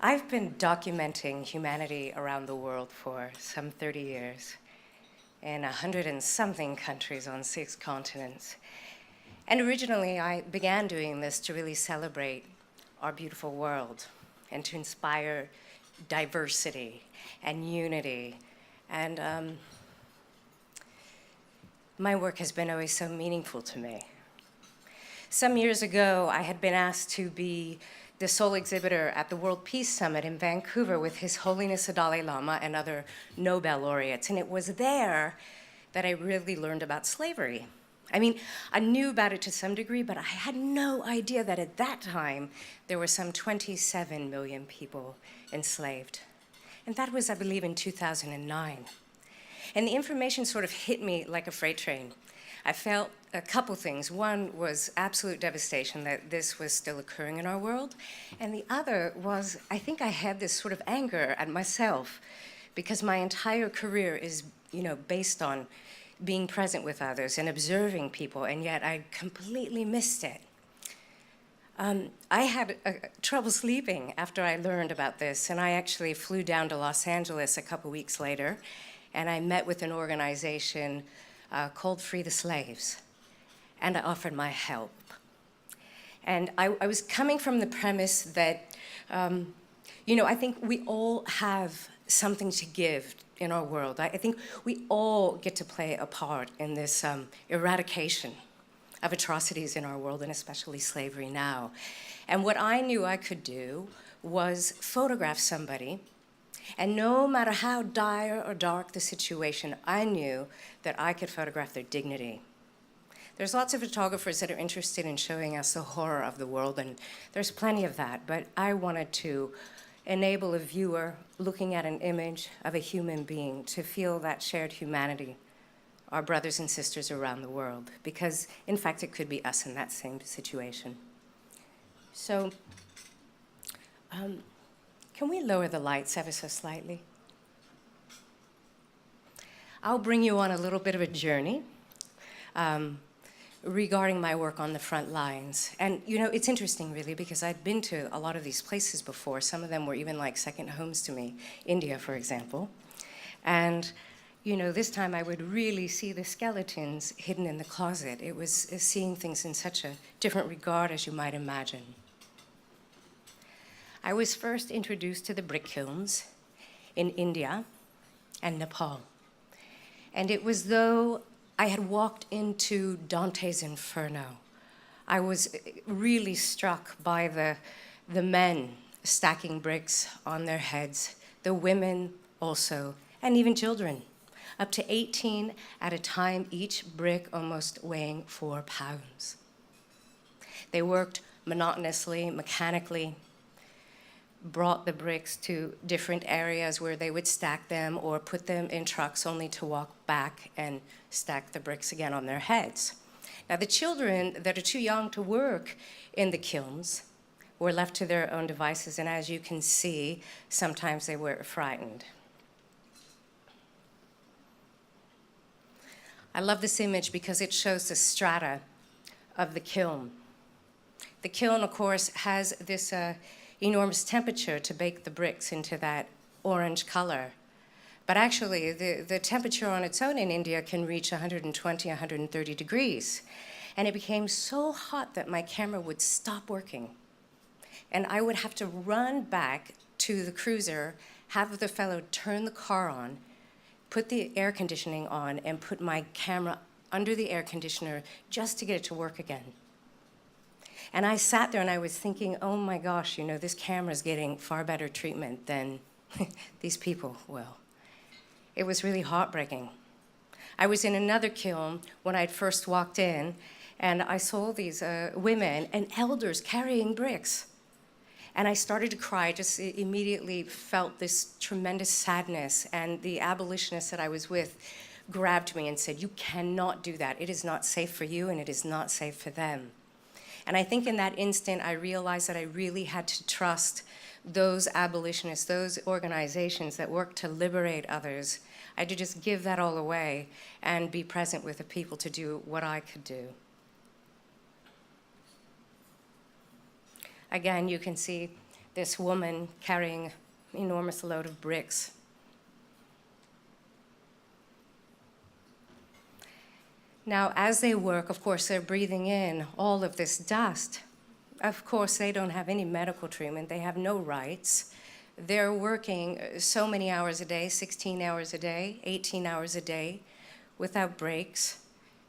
I've been documenting humanity around the world for some 30 years in 100 and something countries on 6 continents. And originally, I began doing this to really celebrate our beautiful world and to inspire diversity and unity. And my work has been always so meaningful to me. Some years ago, I had been asked to be the sole exhibitor at the World Peace Summit in Vancouver with His Holiness the Dalai Lama and other Nobel laureates. And it was there that I really learned about slavery. I mean, I knew about it to some degree, but I had no idea that at that time there were some 27 million people enslaved. And that was, I believe, in 2009. And the information sort of hit me like a freight train. I felt a couple things. One was absolute devastation that this was still occurring in our world. And the other was, I think I had this sort of anger at myself because my entire career is, based on being present with others and observing people, and yet I completely missed it. I had trouble sleeping after I learned about this, and I actually flew down to Los Angeles a couple weeks later, and I met with an organization called Free the Slaves, and I offered my help. And I was coming from the premise that, I think we all have something to give in our world. I think we all get to play a part in this eradication of atrocities in our world, and especially slavery now. And what I knew I could do was photograph somebody, and no matter how dire or dark the situation, I knew that I could photograph their dignity. There's lots of photographers that are interested in showing us the horror of the world, and there's plenty of that, but I wanted to enable a viewer looking at an image of a human being to feel that shared humanity, our brothers and sisters around the world, because in fact it could be us in that same situation. So, can we lower the lights ever so slightly? I'll bring you on a little bit of a journey regarding my work on the front lines. And it's interesting really, because I'd been to a lot of these places before. Some of them were even like second homes to me, India, for example. And this time I would really see the skeletons hidden in the closet. It was seeing things in such a different regard as you might imagine. I was first introduced to the brick kilns in India and Nepal. And it was though I had walked into Dante's Inferno. I was really struck by the men stacking bricks on their heads, the women also, and even children, up to 18 at a time, each brick almost weighing 4 pounds. They worked monotonously, mechanically, brought the bricks to different areas where they would stack them or put them in trucks only to walk back and stack the bricks again on their heads. Now, the children that are too young to work in the kilns were left to their own devices, and as you can see, sometimes they were frightened. I love this image because it shows the strata of the kiln. The kiln, of course, has this enormous temperature to bake the bricks into that orange color. But actually, the temperature on its own in India can reach 120, 130 degrees. And it became so hot that my camera would stop working. And I would have to run back to the cruiser, have the fellow turn the car on, put the air conditioning on, and put my camera under the air conditioner just to get it to work again. And I sat there and I was thinking, oh my gosh, this camera's getting far better treatment than these people will. It was really heartbreaking. I was in another kiln when I'd first walked in, and I saw these women and elders carrying bricks. And I started to cry. I just immediately felt this tremendous sadness, and the abolitionist that I was with grabbed me and said, you cannot do that. It is not safe for you, and it is not safe for them. And I think in that instant, I realized that I really had to trust those abolitionists, those organizations that work to liberate others. I had to just give that all away and be present with the people to do what I could do. Again, you can see this woman carrying an enormous load of bricks. Now, as they work, of course, they're breathing in all of this dust. Of course, they don't have any medical treatment. They have no rights. They're working so many hours a day, 16 hours a day, 18 hours a day, without breaks.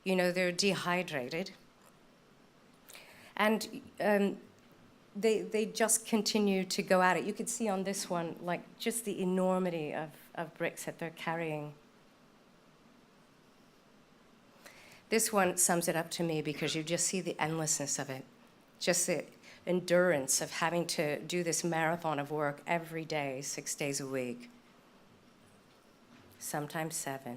You know, they're dehydrated. And they just continue to go at it. You could see on this one, like, just the enormity of bricks that they're carrying. This one sums it up to me because you just see the endlessness of it, just the endurance of having to do this marathon of work every day, 6 days a week, sometimes 7.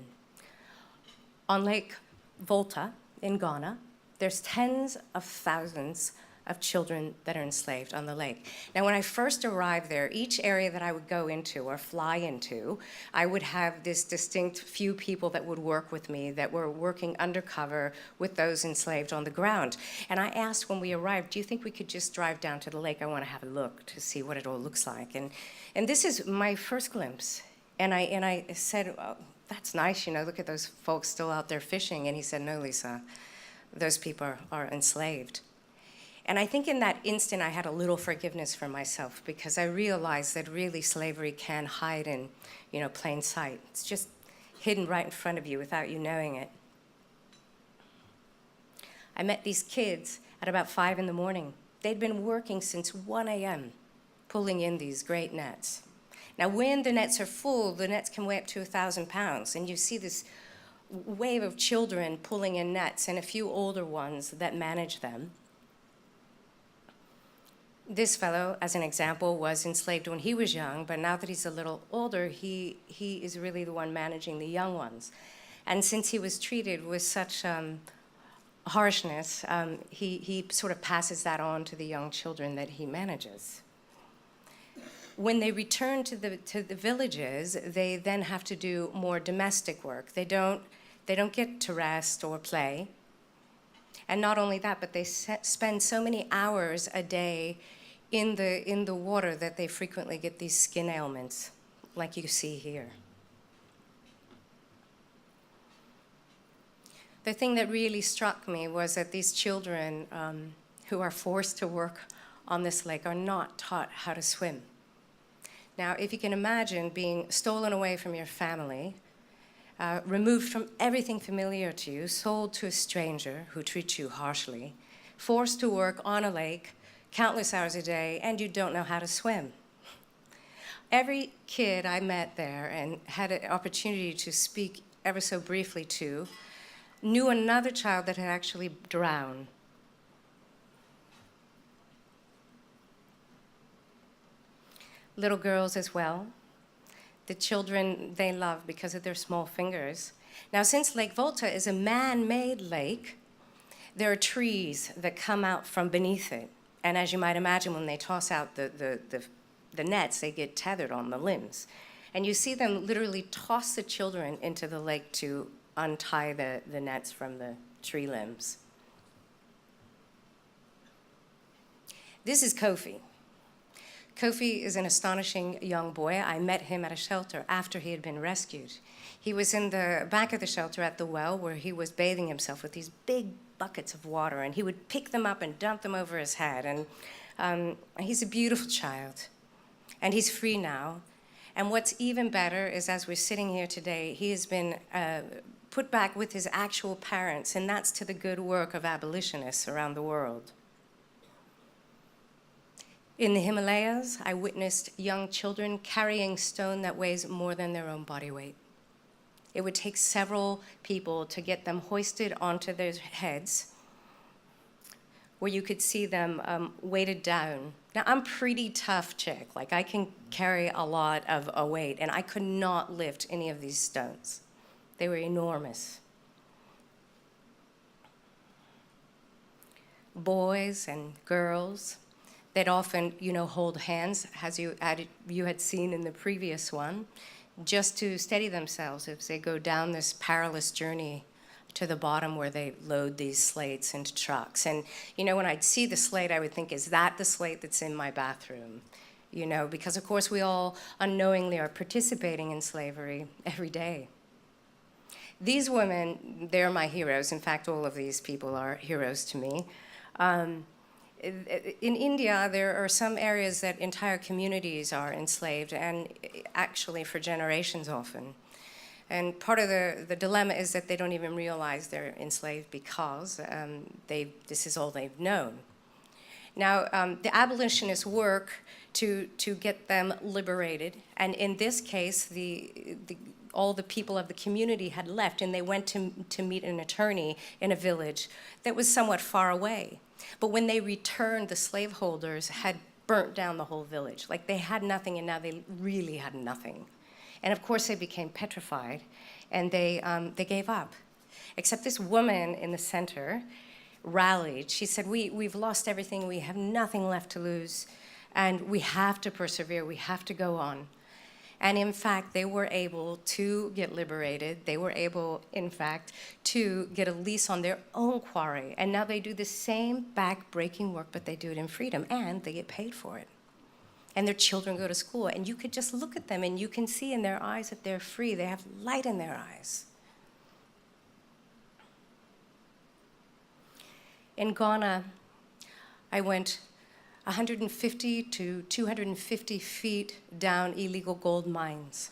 On Lake Volta in Ghana, there's tens of thousands of children that are enslaved on the lake. Now, when I first arrived there, each area that I would go into or fly into, I would have this distinct few people that would work with me that were working undercover with those enslaved on the ground. And I asked when we arrived, do you think we could just drive down to the lake? I want to have a look to see what it all looks like. And this is my first glimpse. And I said, oh, that's nice, you know, look at those folks still out there fishing. And he said, no, Lisa, those people are enslaved. And I think in that instant, I had a little forgiveness for myself because I realized that really slavery can hide in, you know, plain sight. It's just hidden right in front of you without you knowing it. I met these kids at about 5 in the morning. They'd been working since 1 a.m. pulling in these great nets. Now, when the nets are full, the nets can weigh up to 1,000 pounds. And you see this wave of children pulling in nets and a few older ones that manage them. This fellow, as an example, was enslaved when he was young, but now that he's a little older, he is really the one managing the young ones. And since he was treated with such harshness, he sort of passes that on to the young children that he manages. When they return to the villages, they then have to do more domestic work. They don't get to rest or play. And not only that, but they spend so many hours a day in the water that they frequently get these skin ailments, like you see here. The thing that really struck me was that these children who are forced to work on this lake are not taught how to swim. Now, if you can imagine being stolen away from your family, removed from everything familiar to you, sold to a stranger who treats you harshly, forced to work on a lake countless hours a day, and you don't know how to swim. Every kid I met there and had an opportunity to speak ever so briefly to knew another child that had actually drowned. Little girls as well. The children they love because of their small fingers. Now, since Lake Volta is a man-made lake, there are trees that come out from beneath it. And as you might imagine, when they toss out the nets, they get tethered on the limbs. And you see them literally toss the children into the lake to untie the nets from the tree limbs. This is Kofi. Kofi is an astonishing young boy. I met him at a shelter after he had been rescued. He was in the back of the shelter at the well where he was bathing himself with these big buckets of water, and he would pick them up and dump them over his head. And he's a beautiful child, and he's free now. And what's even better is, as we're sitting here today, he has been put back with his actual parents, and that's to the good work of abolitionists around the world. In the Himalayas, I witnessed young children carrying stone that weighs more than their own body weight. It would take several people to get them hoisted onto their heads, where you could see them weighted down. Now, I'm a pretty tough chick. Like, I can carry a lot of a weight, and I could not lift any of these stones. They were enormous. Boys and girls, they'd often, hold hands, as you had seen in the previous one, just to steady themselves as they go down this perilous journey to the bottom where they load these slates into trucks. And, when I'd see the slate, I would think, is that the slate that's in my bathroom? because of course we all unknowingly are participating in slavery every day. These women, they're my heroes. In fact, all of these people are heroes to me. In India, there are some areas that entire communities are enslaved, and actually for generations often. And part of the dilemma is that they don't even realize they're enslaved because this is all they've known. Now, the abolitionists work to get them liberated, and in this case, all the people of the community had left, and they went to meet an attorney in a village that was somewhat far away. But when they returned, the slaveholders had burnt down the whole village. Like, they had nothing, and now they really had nothing. And of course, they became petrified, and they gave up. Except this woman in the center rallied. She said, we've lost everything. We have nothing left to lose, and we have to persevere. We have to go on. And in fact, they were able to get liberated. They were able, in fact, to get a lease on their own quarry. And now they do the same back-breaking work, but they do it in freedom, and they get paid for it. And their children go to school, and you could just look at them, and you can see in their eyes that they're free. They have light in their eyes. In Ghana, I went 150 to 250 feet down illegal gold mines.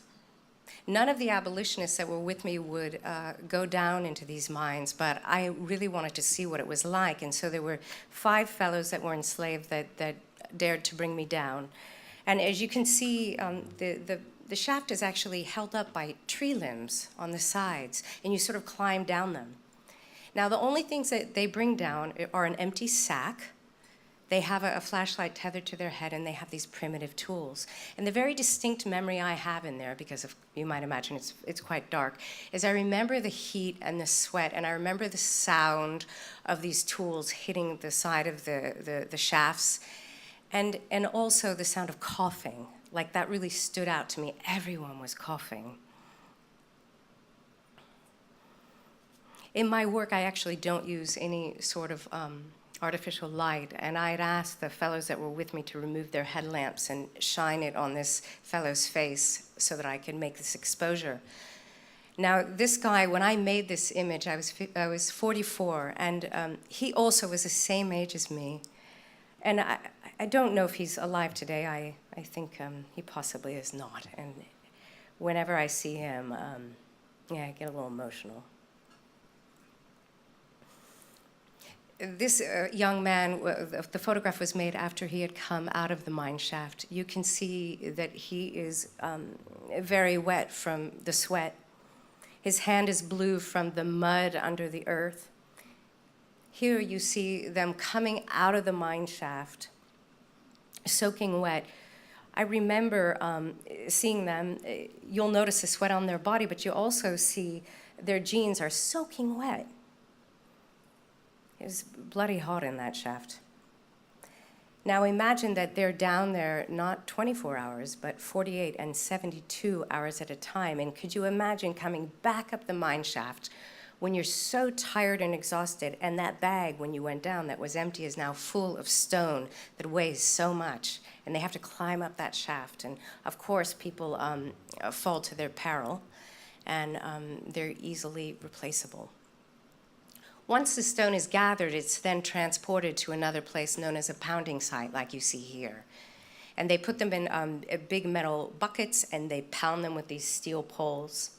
None of the abolitionists that were with me would go down into these mines, but I really wanted to see what it was like. And so there were 5 fellows that were enslaved that dared to bring me down. And as you can see, the shaft is actually held up by tree limbs on the sides, and you sort of climb down them. Now, the only things that they bring down are an empty sack. They have a flashlight tethered to their head, and they have these primitive tools. And the very distinct memory I have in there, because you might imagine it's quite dark, is I remember the heat and the sweat, and I remember the sound of these tools hitting the side of the shafts, and also the sound of coughing. Like, that really stood out to me. Everyone was coughing. In my work, I actually don't use any sort of artificial light, and I had asked the fellows that were with me to remove their headlamps and shine it on this fellow's face so that I could make this exposure. Now, this guy, when I made this image, I was 44, and he also was the same age as me. And I don't know if he's alive today. I think he possibly is not. And whenever I see him, I get a little emotional. This young man, the photograph was made after he had come out of the mine shaft. You can see that he is very wet from the sweat. His hand is blue from the mud under the earth. Here you see them coming out of the mine shaft, soaking wet. I remember seeing them. You'll notice the sweat on their body, but you also see their jeans are soaking wet. It was bloody hot in that shaft. Now imagine that they're down there not 24 hours, but 48 and 72 hours at a time. And could you imagine coming back up the mine shaft when you're so tired and exhausted, and that bag, when you went down that was empty, is now full of stone that weighs so much, and they have to climb up that shaft. And of course, people fall to their peril, and they're easily replaceable. Once the stone is gathered, it's then transported to another place known as a pounding site, like you see here. And they put them in big metal buckets, and they pound them with these steel poles.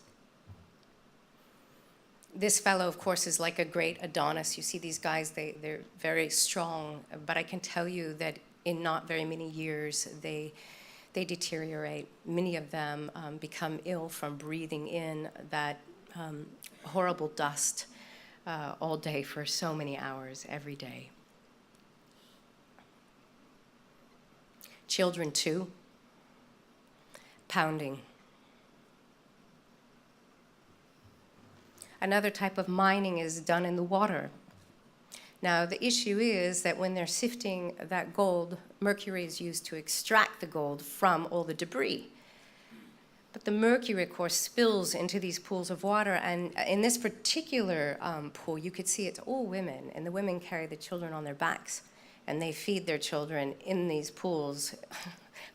This fellow, of course, is like a great Adonis. You see these guys, they're very strong, but I can tell you that in not very many years, they deteriorate. Many of them become ill from breathing in that horrible dust all day for so many hours every day. Children, too, pounding. Another type of mining is done in the water. Now, the issue is that when they're sifting that gold, mercury is used to extract the gold from all the debris. But the mercury, of course, spills into these pools of water, and in this particular pool, you could see it's all women, and the women carry the children on their backs, and they feed their children in these pools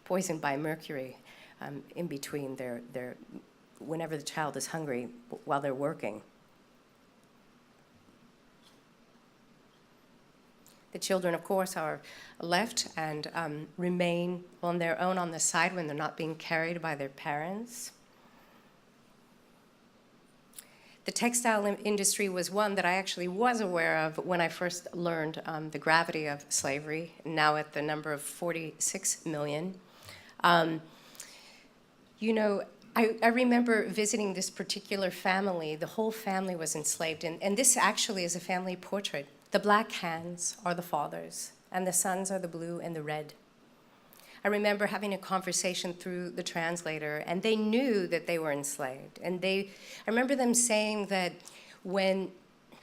poisoned by mercury in between whenever the child is hungry while they're working. The children, of course, are left and remain on their own on the side when they're not being carried by their parents. The textile industry was one that I actually was aware of when I first learned the gravity of slavery, now at the number of 46 million. You know, I remember visiting this particular family. The whole family was enslaved, and this actually is a family portrait. The black hands are the fathers, and the sons are the blue and the red. I remember having a conversation through the translator, and they knew that they were enslaved. And I remember them saying that when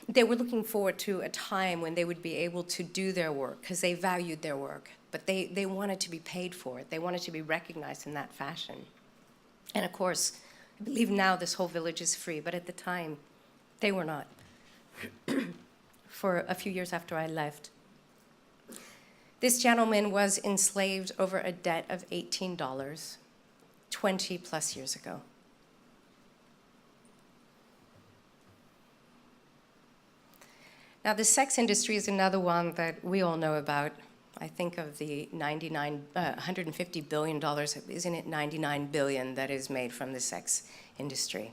they were looking forward to a time when they would be able to do their work, because they valued their work, but they wanted to be paid for it. They wanted to be recognized in that fashion. And of course, I believe now this whole village is free, but at the time, they were not. For a few years after I left. This gentleman was enslaved over a debt of $18, 20 plus years ago. Now, the sex industry is another one that we all know about. I think of the $150 billion, isn't it 99 billion that is made from the sex industry?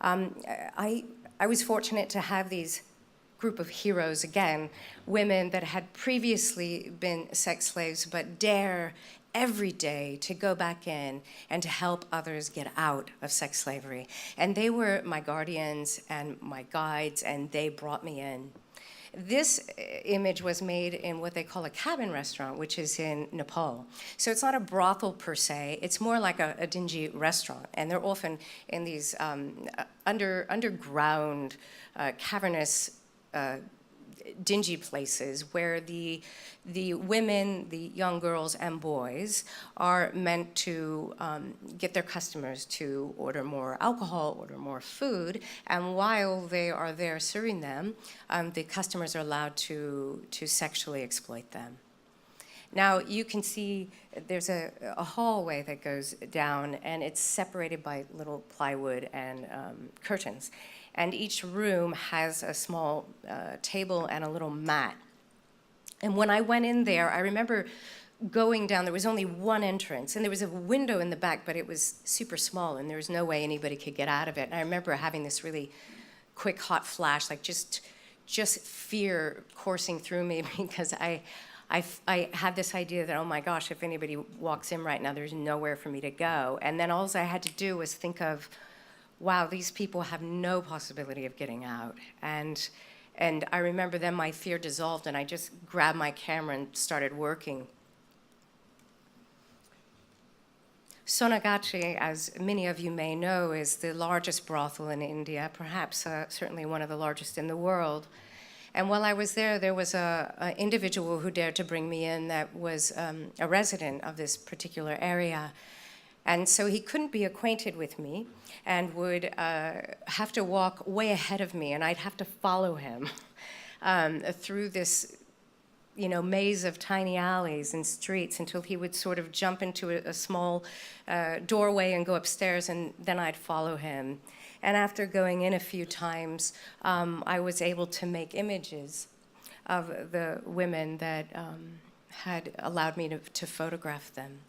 I was fortunate to have these group of heroes, again, women that had previously been sex slaves but dare every day to go back in and to help others get out of sex slavery. And they were my guardians and my guides, and they brought me in. This image was made in what they call a cabin restaurant, which is in Nepal. So it's not a brothel per se, it's more like a dingy restaurant. And they're often in these underground, cavernous, dingy places where the women, the young girls and boys are meant to get their customers to order more alcohol, order more food, and while they are there serving them, the customers are allowed to sexually exploit them. Now, you can see there's a hallway that goes down, and it's separated by little plywood and curtains. And each room has a small table and a little mat. And when I went in there, I remember going down, there was only one entrance, and there was a window in the back, but it was super small, and there was no way anybody could get out of it. And I remember having this really quick, hot flash, like just fear coursing through me, because I had this idea that, oh my gosh, if anybody walks in right now, there's nowhere for me to go. And then all I had to do was think of, wow, these people have no possibility of getting out. And I remember then my fear dissolved, and I just grabbed my camera and started working. Sonagachi, as many of you may know, is the largest brothel in India, perhaps certainly one of the largest in the world. And while I was there, there was an individual who dared to bring me in that was a resident of this particular area. And so he couldn't be acquainted with me and would have to walk way ahead of me, and I'd have to follow him through this maze of tiny alleys and streets until he would sort of jump into a small doorway and go upstairs, and then I'd follow him. And after going in a few times, I was able to make images of the women that had allowed me to photograph them.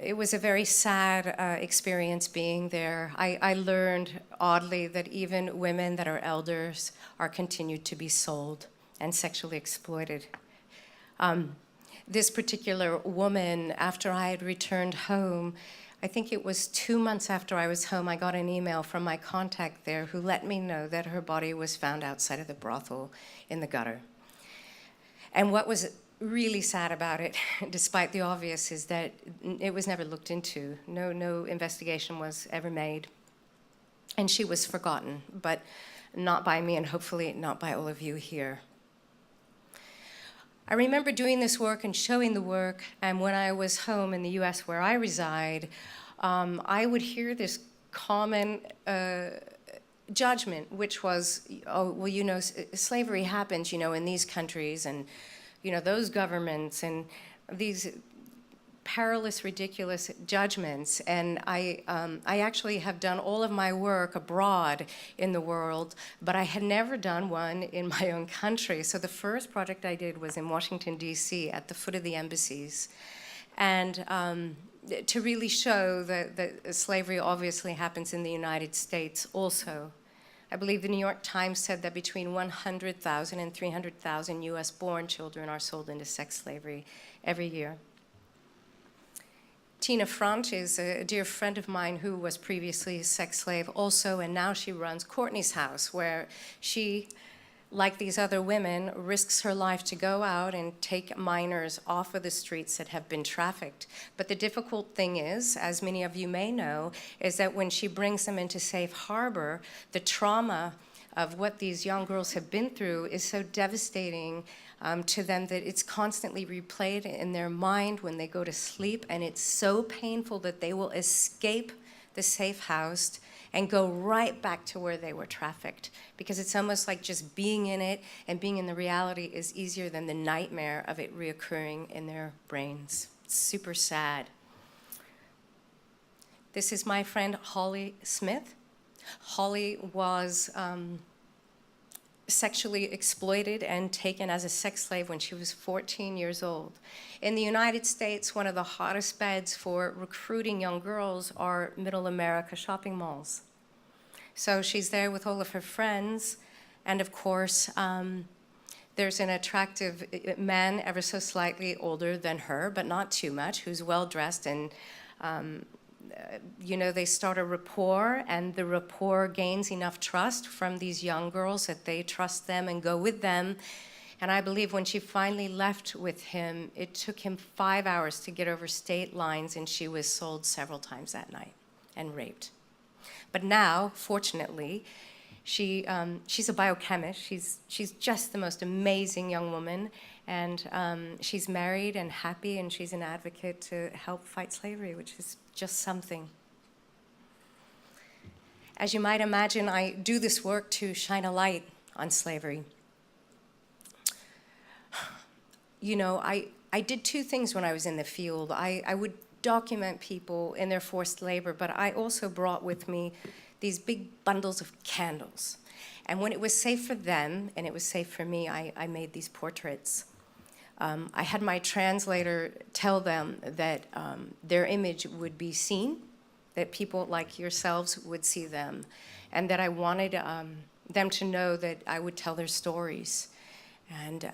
It was a very sad experience being there. I learned, oddly, that even women that are elders are continued to be sold and sexually exploited. This particular woman, after I had returned home, I think it was 2 months after I was home, I got an email from my contact there who let me know that her body was found outside of the brothel in the gutter. And what was really sad about it, despite the obvious, is that it was never looked into. No investigation was ever made. And she was forgotten, but not by me, and hopefully not by all of you here. I remember doing this work and showing the work, and when I was home in the US where I reside, I would hear this common judgment, which was, oh, well, slavery happens, in these countries, and those governments and these perilous, ridiculous judgments. And I actually have done all of my work abroad in the world, but I had never done one in my own country. So the first project I did was in Washington, D.C., at the foot of the embassies. And to really show that slavery obviously happens in the United States also. I believe the New York Times said that between 100,000 and 300,000 US-born children are sold into sex slavery every year. Tina Front is a dear friend of mine who was previously a sex slave also, and now she runs Courtney's House, where she, like these other women, risks her life to go out and take minors off of the streets that have been trafficked. But the difficult thing is, as many of you may know, is that when she brings them into safe harbor, the trauma of what these young girls have been through is so devastating to them that it's constantly replayed in their mind when they go to sleep, and it's so painful that they will escape the safe house and go right back to where they were trafficked, because it's almost like just being in it and being in the reality is easier than the nightmare of it reoccurring in their brains. It's super sad. This is my friend Holly Smith. Holly was sexually exploited and taken as a sex slave when she was 14 years old. In the United States, one of the hottest beds for recruiting young girls are middle America shopping malls. So she's there with all of her friends, and of course, there's an attractive man ever so slightly older than her, but not too much, who's well-dressed, and they start a rapport, and the rapport gains enough trust from these young girls that they trust them and go with them. And I believe when she finally left with him, it took him 5 hours to get over state lines, and she was sold several times that night and raped. But now, fortunately, she's a biochemist. She's just the most amazing young woman, and she's married and happy, and she's an advocate to help fight slavery, which is just something. As you might imagine, I do this work to shine a light on slavery. I did two things when I was in the field. I would document people in their forced labor, but I also brought with me these big bundles of candles. And when it was safe for them, and it was safe for me, I made these portraits. I had my translator tell them that their image would be seen, that people like yourselves would see them, and that I wanted them to know that I would tell their stories, and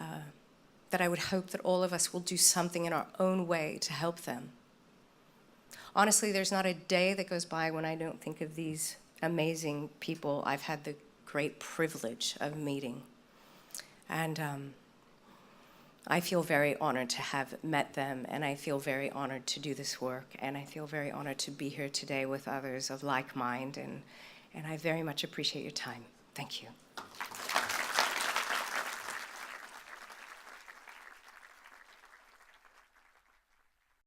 that I would hope that all of us will do something in our own way to help them. Honestly, there's not a day that goes by when I don't think of these amazing people I've had the great privilege of meeting. And I feel very honored to have met them, and I feel very honored to do this work, and I feel very honored to be here today with others of like mind, and I very much appreciate your time. Thank you.